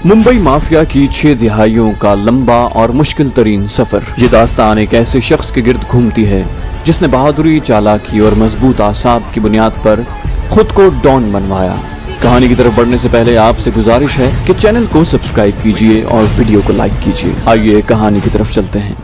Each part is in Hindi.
मुंबई माफिया की 6 दिहाइयों का लंबा और मुश्किल तरीन सफर। ये दास्तान एक ऐसे शख्स के गिर्द घूमती है जिसने बहादुरी, चालाकी और मजबूत आसाब की बुनियाद पर खुद को डॉन बनवाया। कहानी की तरफ बढ़ने से पहले आपसे गुजारिश है कि चैनल को सब्सक्राइब कीजिए और वीडियो को लाइक कीजिए। आइए कहानी की तरफ चलते हैं।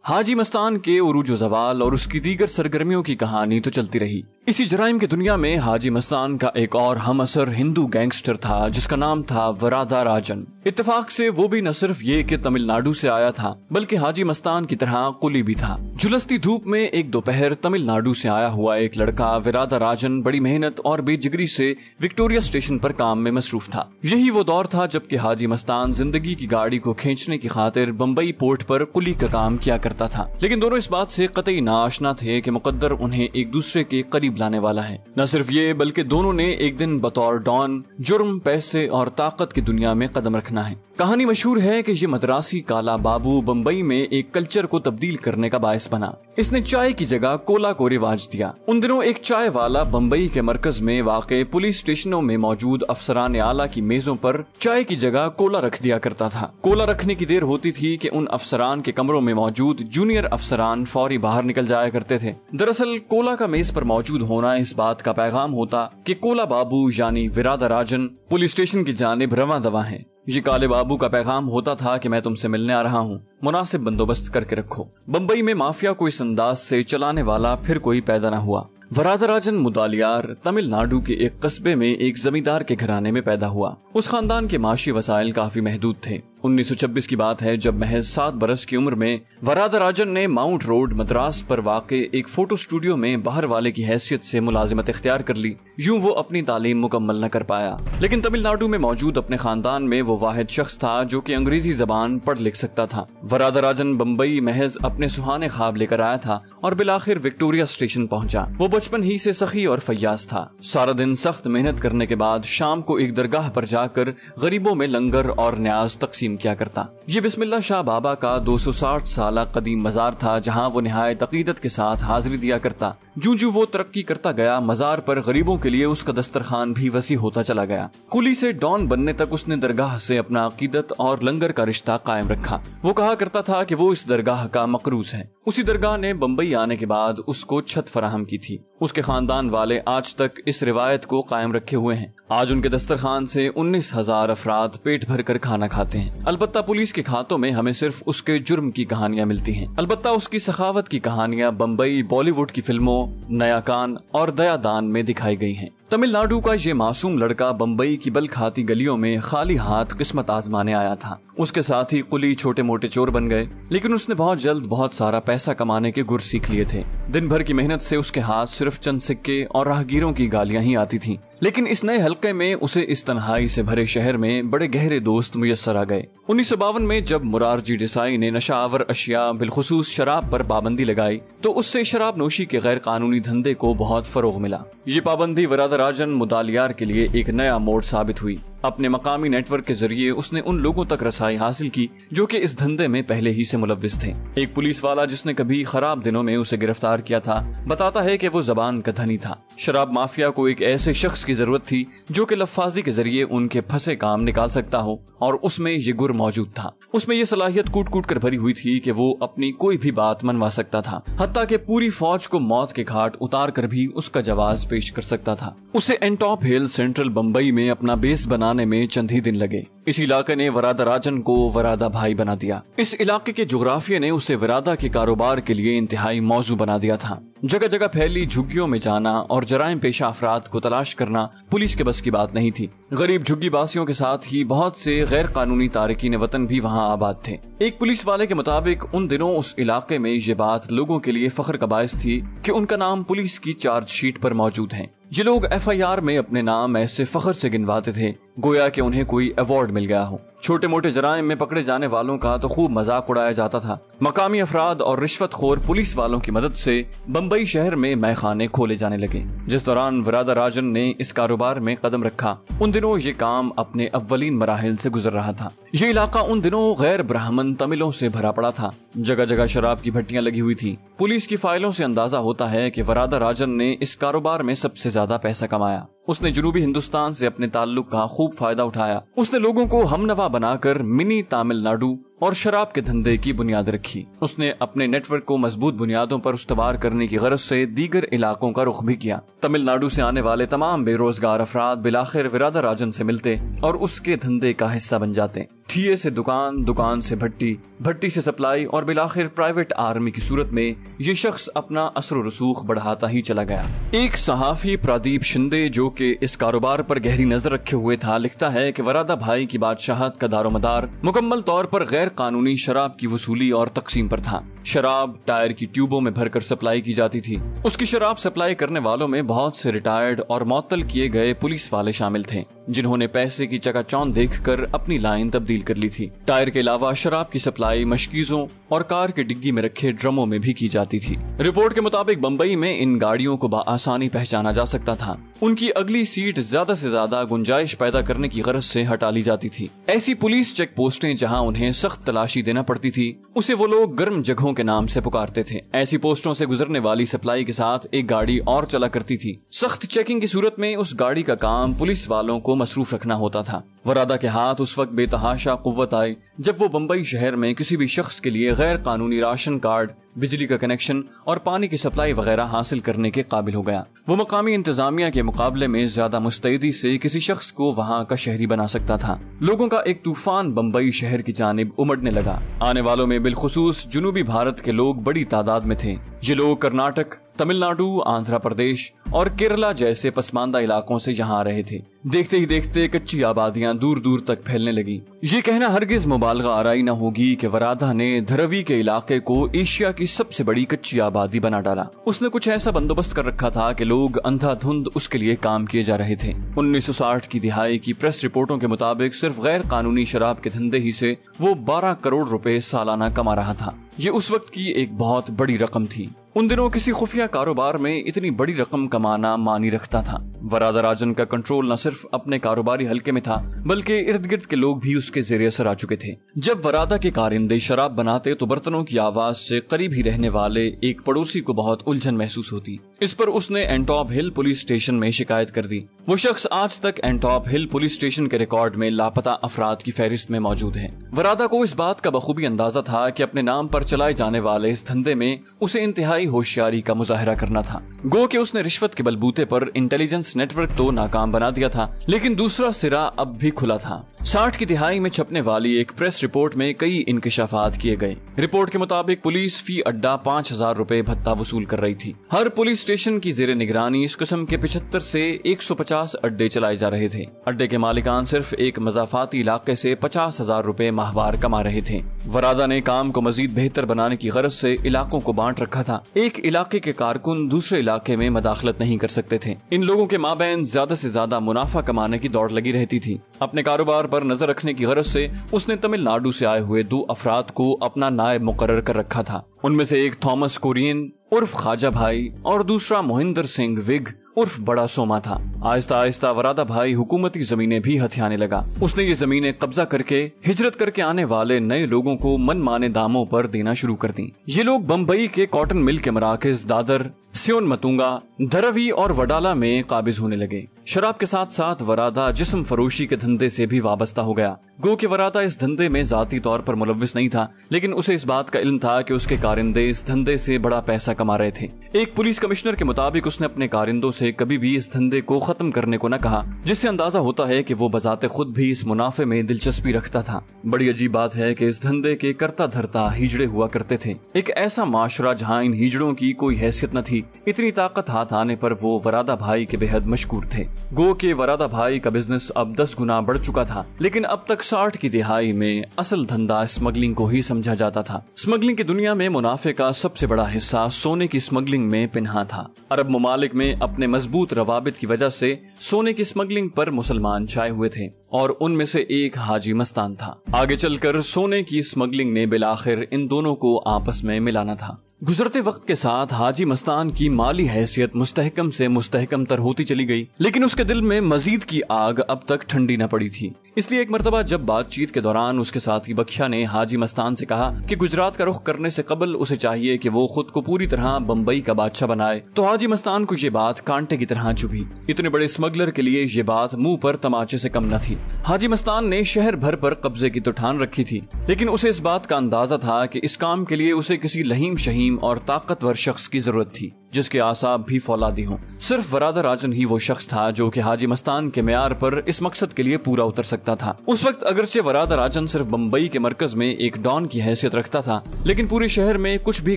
हाजी मस्तान के उरूज ज़वाल और उसकी दीगर सरगर्मियों की कहानी तो चलती रही। इसी जराइम की दुनिया में हाजी मस्तान का एक और हम असर हिंदू गैंगस्टर था जिसका नाम था वरादा राजन। इत्तेफाक से वो भी न सिर्फ ये कि तमिलनाडु से आया था बल्कि हाजी मस्तान की तरह कुली भी था। झुलसती धूप में एक दोपहर तमिलनाडु से आया हुआ एक लड़का वरादा राजन बड़ी मेहनत और बेजिगरी से विक्टोरिया स्टेशन पर काम में मसरूफ था। यही वो दौर था जबकि हाजी मस्तान जिंदगी की गाड़ी को खींचने की खातिर बम्बई पोर्ट पर कुली का काम किया करता था। लेकिन दोनों इस बात से कतई नाआशना थे कि मुकद्दर उन्हें एक दूसरे के करीब लाने वाला है। न सिर्फ ये बल्कि दोनों ने एक दिन बतौर डॉन जुर्म, पैसे और ताकत की दुनिया में कदम रखना है। कहानी मशहूर है कि ये मद्रासी काला बाबू बम्बई में एक कल्चर को तब्दील करने का बायस बना। इसने चाय की जगह कोला को रिवाज दिया। उन दिनों एक चाय वाला बम्बई के मरकज में वाक़े पुलिस स्टेशनों में मौजूद अफसरान आला की मेजों पर चाय की जगह कोला रख दिया करता था। कोला रखने की देर होती थी कि उन अफसरान के कमरों में मौजूद जूनियर अफसरान फौरी बाहर निकल जाया करते थे। दरअसल कोला का मेज पर मौजूद होना इस बात का पैगाम होता कि कोला बाबू यानी वरादा राजन पुलिस स्टेशन की जानिब रवां दवा है। ये काले बाबू का पैगाम होता था कि मैं तुमसे मिलने आ रहा हूँ, मुनासिब बंदोबस्त करके रखो। बम्बई में माफिया को इस अंदाज से चलाने वाला फिर कोई पैदा न हुआ। वरादा राजन मुदालियार तमिलनाडु के एक कस्बे में एक जमींदार के घराने में पैदा हुआ। उस खानदान के माशी वसाइल काफी महदूद थे। 1926 की बात है जब महज 7 बरस की उम्र में वरादा राजन ने माउंट रोड मद्रास पर वाक़े एक फोटो स्टूडियो में बाहर वाले की हैसियत से मुलाजिमत इख्तियार कर ली। यूं वो अपनी तालीम मुकम्मल न कर पाया, लेकिन तमिलनाडु में मौजूद अपने खानदान में वो वाहिद शख्स था जो कि अंग्रेजी जबान पढ़ लिख सकता था। वरादा राजन बम्बई महज अपने सुहाने ख्वाब लेकर आया था और बिलाखिर विक्टोरिया स्टेशन पहुंचा। वो बचपन ही से सखी और फयाज था। सारा दिन सख्त मेहनत करने के बाद शाम को एक दरगाह पर जाकर गरीबों में लंगर और न्याज तकसीम किया करता। ये बिस्मिल्लाह शाह बाबा का 260 साल कदीम मजार था जहां वो निहायत अकीदत के साथ हाजिरी दिया करता। जूं वो तरक्की करता गया, मजार पर गरीबों के लिए उसका दस्तरखान भी वसी होता चला गया। कुली से डॉन बनने तक उसने दरगाह से अपना अकीदत और लंगर का रिश्ता कायम रखा। वो कहा करता था कि वो इस दरगाह का मकरूज है। उसी दरगाह ने बम्बई आने के बाद उसको छत फराहम की थी। उसके खानदान वाले आज तक इस रिवायत को कायम रखे हुए हैं। आज उनके दस्तरखान से 19,000 अफराद पेट भर कर खाना खाते हैं। अलबत्ता पुलिस के खातों में हमें सिर्फ उसके जुर्म की कहानियां मिलती हैं। अलबत्ता उसकी सखावत की कहानियां बम्बई बॉलीवुड की फिल्मों नया कान और दयादान में दिखाई गई हैं। तमिलनाडु का ये मासूम लड़का बम्बई की बल खाती गलियों में खाली हाथ किस्मत आजमाने आया था। उसके साथ ही कुली छोटे मोटे चोर बन गए, लेकिन उसने बहुत जल्द बहुत सारा पैसा कमाने के गुर सीख लिए थे। दिन भर की मेहनत से उसके हाथ सिर्फ चंद सिक्के और राहगीरों की गालियां ही आती थीं। लेकिन इस नए हल्के में उसे इस तन्हाई से भरे शहर में बड़े गहरे दोस्त मुयस्सर आ गए। 1952 में जब मुरारजी देसाई ने नशावर अशिया बिलखुसूस शराब पर पाबंदी लगाई तो उससे शराब नोशी के गैर कानूनी धंधे को बहुत फरोग मिला। ये पाबंदी वरादा राजन मुदालियार के लिए एक नया मोड़ साबित हुई। अपने मकामी नेटवर्क के जरिए उसने उन लोगों तक रसाई हासिल की जो कि इस धंधे में पहले ही से मुलव्विस थे। एक पुलिस वाला जिसने कभी खराब दिनों में उसे गिरफ्तार किया था बताता है कि वो जबान का धनी था। शराब माफिया को एक ऐसे शख्स की जरूरत थी जो कि लफ्फाजी के जरिए उनके फंसे काम निकाल सकता हो, और उसमें ये गुर मौजूद था। उसमें ये सलाहियत कूट कूट कर भरी हुई थी कि वो अपनी कोई भी बात मनवा सकता था, हत्ता कि पूरी फौज को मौत के घाट उतार कर भी उसका जवाब पेश कर सकता था। उसे एंटॉप हिल सेंट्रल बम्बई में अपना बेस बनाने में चंद ही दिन लगे। इस इलाके ने वरादा राजन को वरादा भाई बना दिया। इस इलाके के जोग्राफिया ने उसे वरादा के कारोबार के लिए इंतहाई मौजू बना दिया था। जगह जगह फैली झुग्गियों में जाना और जराइम पेशा अफराद को तलाश करना पुलिस के बस की बात नहीं थी। गरीब झुग्गी बासियों के साथ ही बहुत से गैर कानूनी तारिकीन वतन भी वहाँ आबाद थे। एक पुलिस वाले के मुताबिक उन दिनों उस इलाके में ये बात लोगों के लिए फख्र का बायस थी कि उनका नाम पुलिस की चार्जशीट पर मौजूद है। ये लोग FIR में अपने नाम ऐसे फख्र से गिनवाते थे गोया कि उन्हें कोई अवार्ड मिल गया हो। छोटे मोटे जराइम में पकड़े जाने वालों का तो खूब मजाक उड़ाया जाता था। मकामी अफराद और रिश्वतखोर पुलिस वालों की मदद से बम्बई शहर में मैखाने खोले जाने लगे। जिस दौरान वरादा राजन ने इस कारोबार में कदम रखा उन दिनों ये काम अपने अव्वलीन मराहिल से गुजर रहा था। ये इलाका उन दिनों गैर ब्राह्मण तमिलों से भरा पड़ा था। जगह जगह शराब की भट्टियां लगी हुई थी। पुलिस की फाइलों से अंदाजा होता है कि वरादा राजन ने इस कारोबार में सबसे ज्यादा पैसा कमाया। उसने जनूबी हिंदुस्तान से अपने ताल्लुक का खूब फायदा उठाया। उसने लोगों को हमनवा बनाकर मिनी तमिलनाडु और शराब के धंधे की बुनियाद रखी। उसने अपने नेटवर्क को मजबूत बुनियादों पर उस्तवार करने की गरज से दीगर इलाकों का रुख भी किया। तमिलनाडु से आने वाले तमाम बेरोजगार अफराद बिलाखिर वरादा राजन से मिलते और उसके धंधे का हिस्सा बन जाते। ठिये से दुकान, दुकान से भट्टी, भट्टी से सप्लाई और बिलाखिर प्राइवेट आर्मी की सूरत में ये शख्स अपना असर रसूख बढ़ाता ही चला गया। एक सहाफी प्रदीप शिंदे, जो कि इस कारोबार पर गहरी नजर रखे हुए था, लिखता है कि वरादा भाई की बादशाहत का दारोमदार मुकम्मल तौर पर गैर कानूनी शराब की वसूली और तकसीम पर था। शराब टायर की ट्यूबों में भरकर सप्लाई की जाती थी। उसकी शराब सप्लाई करने वालों में बहुत से रिटायर्ड और मुअत्तल किए गए पुलिस वाले शामिल थे, जिन्होंने पैसे की चकाचौंध देखकर अपनी लाइन तब्दील कर ली थी। टायर के अलावा शराब की सप्लाई मशकीजों और कार के डिग्गी में रखे ड्रमों में भी की जाती थी। रिपोर्ट के मुताबिक बम्बई में इन गाड़ियों को बआसानी पहचाना जा सकता था। उनकी अगली सीट ज्यादा से ज्यादा गुंजाइश पैदा करने की गरज से हटा ली जाती थी। ऐसी पुलिस चेक पोस्टें जहां उन्हें सख्त तलाशी देना पड़ती थी, उसे वो लोग गर्म जगहों के नाम से पुकारते थे। ऐसी पोस्टों से गुजरने वाली सप्लाई के साथ एक गाड़ी और चला करती थी। सख्त चेकिंग की सूरत में उस गाड़ी का काम पुलिस वालों को मसरूफ रखना होता था। वरादा के हाथ उस वक्त बेतहाशा कुव्वत आई जब वो बम्बई शहर में किसी भी शख्स के लिए गैर कानूनी राशन कार्ड, बिजली का कनेक्शन और पानी की सप्लाई वगैरह हासिल करने के काबिल हो गया। वो मकामी इंतजामिया के मुकाबले में ज्यादा मुस्तैदी से किसी शख्स को वहाँ का शहरी बना सकता था। लोगों का एक तूफान बम्बई शहर की जानिब उमड़ने लगा। आने वालों में बिलखुसूस जनूबी भारत के लोग बड़ी तादाद में थे। ये लोग कर्नाटक, तमिलनाडु, आंध्र प्रदेश और केरला जैसे पसमानदा इलाकों से यहाँ आ रहे थे। देखते ही देखते कच्ची आबादियां दूर दूर तक फैलने लगी। ये कहना हरगिज मुबालगा आराई न होगी कि वरादा ने धरवी के इलाके को एशिया की सबसे बड़ी कच्ची आबादी बना डाला। उसने कुछ ऐसा बंदोबस्त कर रखा था कि लोग अंधाधुंध उसके लिए काम किए जा रहे थे। 1960 की दिहाई की प्रेस रिपोर्टों के मुताबिक सिर्फ गैर कानूनी शराब के धंधे ही से वो 12 करोड़ रुपए सालाना कमा रहा था। ये उस वक्त की एक बहुत बड़ी रकम थी। उन दिनों किसी खुफिया कारोबार में इतनी बड़ी रकम कमाना मानी रखता था। वरादा राजन का कंट्रोल न सिर्फ अपने कारोबारी हलके में था, बल्कि इर्द गिर्द के लोग भी उसके ज़ेरे असर आ चुके थे। जब वरादा के कारिंदे शराब बनाते तो बर्तनों की आवाज से करीब ही रहने वाले एक पड़ोसी को बहुत उलझन महसूस होती। इस पर उसने एंटॉप हिल पुलिस स्टेशन में शिकायत कर दी। वो शख्स आज तक एंटॉप हिल पुलिस स्टेशन के रिकॉर्ड में लापता अफराद की फहरिस्त में मौजूद है। वरादा को इस बात का बखूबी अंदाजा था कि अपने नाम पर चलाए जाने वाले इस धंधे में उसे इंतहाई होशियारी का मुजाहरा करना था। गो कि उसने रिश्वत के बलबूते पर इंटेलिजेंस नेटवर्क तो नाकाम बना दिया था, लेकिन दूसरा सिरा अब भी खुला था। 60 की दिहाई में छपने वाली एक प्रेस रिपोर्ट में कई इंकशाफात किए गए। रिपोर्ट के मुताबिक पुलिस फी अड्डा 5000 रुपए भत्ता वसूल कर रही थी। हर पुलिस स्टेशन की जेरे निगरानी इस किस्म के 75 से 150 अड्डे चलाए जा रहे थे। अड्डे के मालिकान सिर्फ एक मजाफाती इलाके से 50,000 रुपए माहवार कमा रहे थे। वरादा ने काम को मजीद बेहतर बनाने की गरज से इलाकों को बांट रखा था। एक इलाके के कारकुन दूसरे इलाके में मदाखलत नहीं कर सकते थे। इन लोगों के माबैन ज्यादा से ज्यादा मुनाफा कमाने की दौड़ लगी रहती थी। अपने कारोबार पर नजर रखने की गरज से उसने तमिलनाडु से आए हुए 2 अफराद को अपना नायब मुकर्रर कर रखा था। उनमें से एक थॉमस कोरियन उर्फ ख्वाजा भाई और दूसरा मोहिंदर सिंह विग उर्फ बड़ा सोमा था। आहिस्ता आहिस्ता वरादा भाई हुकूमती जमीनें भी हथियाने लगा। उसने ये जमीनें कब्जा करके हिजरत करके आने वाले नए लोगों को मनमाने दामों पर देना शुरू कर दी। ये लोग बम्बई के कॉटन मिल के मराकज दादर, सियोन मतुंगा, धरवी और वडाला में काबिज होने लगे। शराब के साथ साथ वरादा जिस्म फरोशी के धंधे से भी वाबस्ता हो गया। गो कि वरादा इस धंधे में जाती तौर पर मुलव्विस नहीं था, लेकिन उसे इस बात का इल्म था कि उसके कारिंदे इस धंधे से बड़ा पैसा कमा रहे थे। एक पुलिस कमिश्नर के मुताबिक उसने अपने कारिंदों से कभी भी इस धंधे को खत्म करने को न कहा, जिससे अंदाजा होता है कि वो बजाते खुद भी इस मुनाफे में दिलचस्पी रखता था। बड़ी अजीब बात है कि इस धंधे के करता धरता हिजड़े हुआ करते थे। एक ऐसा माशरा जहाँ इन हिजड़ों की कोई हैसियत न थी। इतनी ताकत हाथ आने पर वो वरादा भाई के बेहद मशकूर थे। गो के वरादा भाई का बिजनेस अब 10 गुना बढ़ चुका था, लेकिन अब तक 60 की दिहाई में असल धंधा स्मगलिंग को ही समझा जाता था। स्मगलिंग की दुनिया में मुनाफे का सबसे बड़ा हिस्सा सोने की स्मगलिंग में पिन्हा था। अरब ममालिक में अपने मजबूत रवाबित की वजह से सोने की स्मगलिंग पर मुसलमान छाए हुए थे और उनमें से एक हाजी मस्तान था। आगे चलकर सोने की स्मगलिंग ने बिलाखिर इन दोनों को आपस में मिलाना था। गुजरते वक्त के साथ हाजी मस्तान की माली हैसियत मुस्तहकम से मुस्तहकम तर होती चली गई, लेकिन उसके दिल में मजीद की आग अब तक ठंडी न पड़ी थी। इसलिए एक मर्तबा जब बातचीत के दौरान उसके साथी बख्शा ने हाजी मस्तान से कहा कि गुजरात का रुख करने से कबल उसे चाहिए कि वो खुद को पूरी तरह बम्बई का बादशाह बनाए, तो हाजी मस्तान को ये बात कांटे की तरह चुभी। इतने बड़े स्मगलर के लिए ये बात मुंह पर तमाचे से कम न थी। हाजी मस्तान ने शहर भर पर कब्जे की तो ठान रखी थी, लेकिन उसे इस बात का अंदाजा था कि इस काम के लिए उसे किसी लहीम शहीम और ताकतवर शख्स की जरूरत थी जिसके आसाब भी फौलादी हों। सिर्फ वरादा राजन ही वो शख्स था जो कि हाजी मस्तान के मेयार पर इस मकसद के लिए पूरा उतर सकता था। उस वक्त अगरचे वरादा राजन सिर्फ बम्बई के मरकज में एक डॉन की हैसियत रखता था, लेकिन पूरे शहर में कुछ भी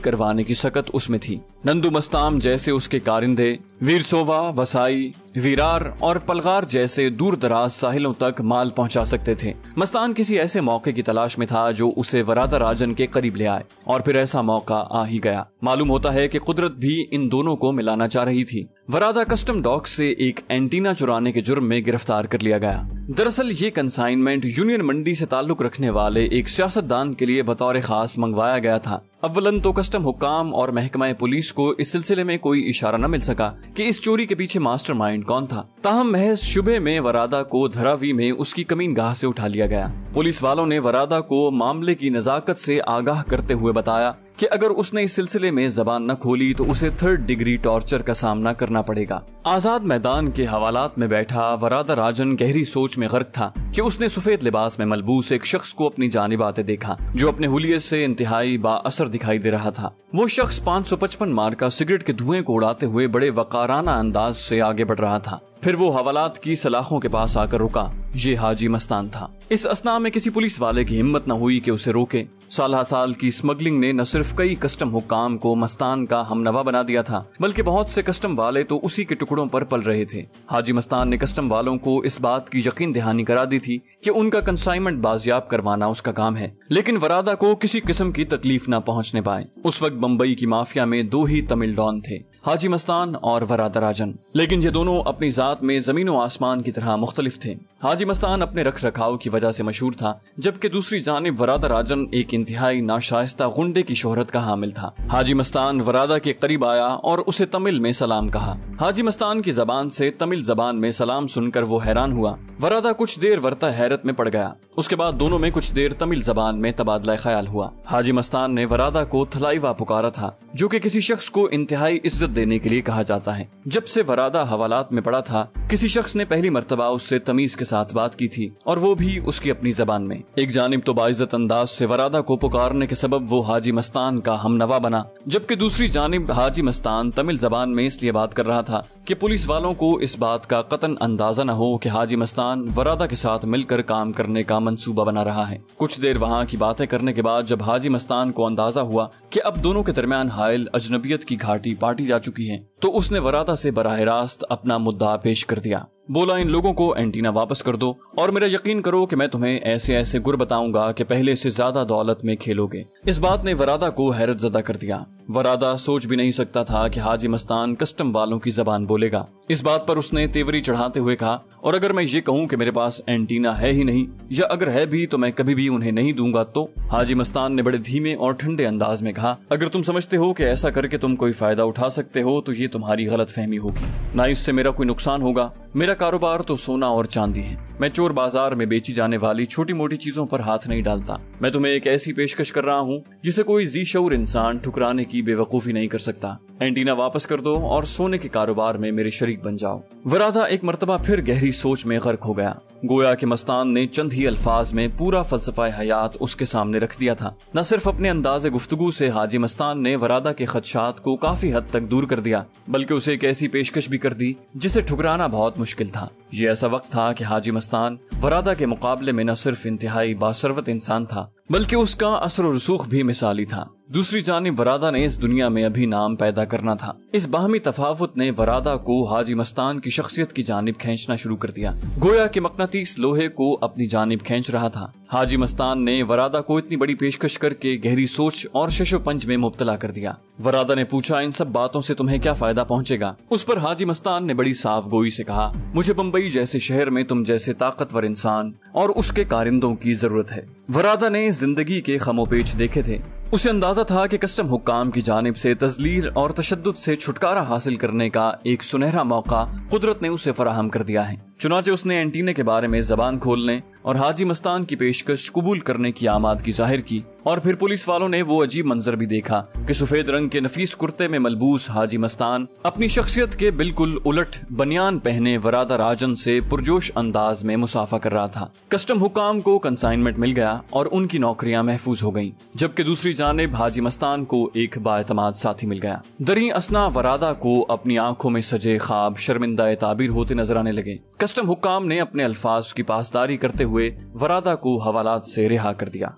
करवाने की सकत उसमें थी। नंदू मस्ताम जैसे उसके कारिंदे, वीरसोवा, वसाई, वीरार और पलगार जैसे दूर दराज साहिलों तक माल पहुंचा सकते थे। मस्तान किसी ऐसे मौके की तलाश में था जो उसे वरादा राजन के करीब ले आए, और फिर ऐसा मौका आ ही गया। मालूम होता है कि कुदरत भी इन दोनों को मिलाना चाह रही थी। वरादा कस्टम डॉक से एक एंटीना चुराने के जुर्म में गिरफ्तार कर लिया गया। दरअसल ये कंसाइनमेंट यूनियन मंडी से ताल्लुक रखने वाले एक सियासतदान के लिए बतौर खास मंगवाया गया था। अव्वलन तो कस्टम हुक्काम और महकमा पुलिस को इस सिलसिले में कोई इशारा न मिल सका कि इस चोरी के पीछे मास्टरमाइंड कौन था। ताहम महज शुबे में वरादा को धरावी में उसकी कमीनगाह से उठा लिया गया। पुलिस वालों ने वरादा को मामले की नजाकत से आगाह करते हुए बताया कि अगर उसने इस सिलसिले में जबान न खोली तो उसे 3rd डिग्री टॉर्चर का सामना करना पड़ेगा। आजाद मैदान के हवालात में बैठा वरादा राजन गहरी सोच में गर्क था कि उसने सफेद लिबास में मलबूस एक शख्स को अपनी जानिब आते देखा जो अपने हुलिये से इंतहाई बाअसर दिखाई दे रहा था। वो शख्स 555 मार्का सिगरेट के धुएं को उड़ाते हुए बड़े वकाराना अंदाज से आगे बढ़ रहा था। फिर वो हवालात की सलाखों के पास आकर रुका। ये हाजी मस्तान था। इस असना में किसी पुलिस वाले की हिम्मत न हुई कि उसे रोके। साल की स्मगलिंग ने न सिर्फ कई कस्टम हुक्काम को मस्तान का हमनवा बना दिया था, बल्कि बहुत से कस्टम वाले तो उसी के टुकड़ों पर पल रहे थे। हाजी मस्तान ने कस्टम वालों को इस बात की यकीन दहानी करा दी थी कि उनका कंसाइनमेंट बाजियाब करवाना उसका काम है, लेकिन वरादा को किसी किस्म की तकलीफ न पहुंचने पाए। उस वक्त बम्बई की माफिया में 2 ही तमिल डॉन थे, हाजी मस्तान और वरादा राजन, लेकिन ये दोनों अपनी जात में जमीन व आसमान की तरह मुख्तलिफ थे। हाजी मस्तान अपने रख रखाव की वजह से मशहूर था, जबकि दूसरी जानिब वरादा राजन एक इंतहाई नाशाइस्ता गुंडे की शोहरत का हामिल था। हाजी मस्तान वरादा के करीब आया और उसे तमिल में सलाम कहा। हाजी मस्तान की जबान से तमिल जबान में सलाम सुनकर वो हैरान हुआ। वरादा कुछ देर वर्ता हैरत में पड़ गया। उसके बाद दोनों में कुछ देर तमिल जबान में तबादला ख्याल हुआ। हाजी मस्तान ने वरादा को थलाईवा पुकारा था, जो कि किसी शख्स को इंतहाई इज्जत देने के लिए कहा जाता है। जब से वरादा हवालात में पड़ा था, किसी शख्स ने पहली मर्तबा उससे तमीज के साथ बात की थी, और वो भी उसकी अपनी जबान में। एक जानिब तो बाइज्जत अंदाज से वरादा को पुकारने के सबब वो हाजी मस्तान का हमनवा बना, जबकि दूसरी जानिब हाजी मस्तान तमिल जबान में इसलिए बात कर रहा था कि पुलिस वालों को इस बात का कतन अंदाजा न हो कि हाजी मस्तान वरादा के साथ मिलकर काम करने का मंसूबा बना रहा है। कुछ देर वहाँ की बातें करने के बाद जब हाजी मस्तान को अंदाजा हुआ कि अब दोनों के दरमियान हायल अजनबियत की घाटी पाटी जा चुकी है, तो उसने वरादा से बराह रास्त अपना मुद्दा पेश कर दिया। बोला, इन लोगों को एंटीना वापस कर दो और मेरा यकीन करो कि मैं तुम्हें ऐसे ऐसे गुर बताऊंगा कि पहले से ज्यादा दौलत में खेलोगे। इस बात ने वरादा को हैरत ज़दा कर दिया। वरादा सोच भी नहीं सकता था कि हाजी मस्तान कस्टम वालों की जबान बोलेगा। इस बात पर उसने तेवरी चढ़ाते हुए कहा, और अगर मैं ये कहूँ कि मेरे पास एंटीना है ही नहीं, या अगर है भी तो मैं कभी भी उन्हें नहीं दूंगा तो? हाजी मस्तान ने बड़े धीमे और ठंडे अंदाज में कहा, अगर तुम समझते हो कि ऐसा करके तुम कोई फायदा उठा सकते हो तो ये तुम्हारी गलत फहमी होगी। ना इससे मेरा कोई नुकसान होगा। मेरा कारोबार तो सोना और चांदी है। मैं चोर बाजार में बेची जाने वाली छोटी मोटी चीजों पर हाथ नहीं डालता। मैं तुम्हें एक ऐसी पेशकश कर रहा हूँ जिसे कोई जी शऊर इंसान ठुकराने की बेवकूफी नहीं कर सकता। एंटीना वापस कर दो और सोने के कारोबार में मेरे शरीक बन जाओ। वरादा एक मर्तबा फिर गहरी सोच में गर्क हो गया। गोया कि मस्तान ने चंद ही अल्फाज में पूरा फलसफा हयात उसके सामने रख दिया था। न सिर्फ अपने अंदाज़े गुफ्तगू से हाजी मस्तान ने वरादा के खदशात को काफी हद तक दूर कर दिया, बल्कि उसे एक ऐसी पेशकश भी कर दी जिसे ठुकराना बहुत मुश्किल था। ये ऐसा वक्त था कि हाजी मस्तान वरादा के मुकाबले में न सिर्फ इंतहाई बासरवत इंसान था, बल्कि उसका असर और रसूख भी मिसाली था। दूसरी जानिब वरादा ने इस दुनिया में अभी नाम पैदा करना था। इस बाहमी तफावुत ने वरादा को हाजी मस्तान की शख्सियत की जानिब खींचना शुरू कर दिया, गोया कि मकनातीस लोहे को अपनी जानिब खींच रहा था। हाजी मस्तान ने वरादा को इतनी बड़ी पेशकश करके गहरी सोच और शशोपंज में मुब्तला कर दिया। वरादा ने पूछा, इन सब बातों से तुम्हें क्या फायदा पहुंचेगा? उस पर हाजी मस्तान ने बड़ी साफ गोई से कहा, मुझे बम्बई जैसे शहर में तुम जैसे ताकतवर इंसान और उसके कारिंदों की जरूरत है। वरादा ने जिंदगी के खमोपेच देखे थे, उसे अंदाजा था कि कस्टम हुक्काम की जानिब से तजलील और तशद्दुद से छुटकारा हासिल करने का एक सुनहरा मौका कुदरत ने उसे फराहम कर दिया है। चुनाचे उसने एंटीने के बारे में जबान खोलने और हाजी मस्तान की पेशकश कबूल करने की आमादगी जाहिर की। और फिर पुलिस वालों ने वो अजीब मंजर भी देखा कि सफेद रंग के नफीस कुर्ते में मलबूस हाजी मस्तान अपनी शख्सियत के बिल्कुल उलट बनियान पहने वरादा राजन से पुरजोश अंदाज में मुसाफा कर रहा था। कस्टम हुक्काम को कंसाइनमेंट मिल गया और उनकी नौकरियां महफूज हो गईं, जबकि दूसरी जानिब हाजी मस्तान को एक बाएतमाद साथी मिल गया। दरी असना वरादा को अपनी आंखों में सजे ख्वाब शर्मिंदा ताबीर होते नजर आने लगे। कस्टम हुक्काम ने अपने अल्फाज की पासदारी करते हुए वरादा को हवालात से रिहा कर दिया।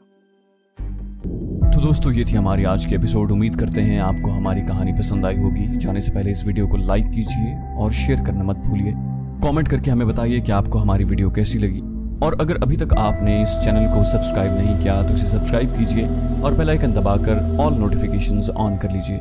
तो दोस्तों, ये थी हमारी आज की एपिसोड। उम्मीद करते हैं आपको हमारी कहानी पसंद आई होगी। जाने से पहले इस वीडियो को लाइक कीजिए और शेयर करना मत भूलिए। कमेंट करके हमें बताइए कि आपको हमारी वीडियो कैसी लगी। और अगर अभी तक आपने इस चैनल को सब्सक्राइब नहीं किया तो इसे सब्सक्राइब कीजिए और बेल आइकन दबाकर ऑल नोटिफिकेशंस ऑन कर लीजिए।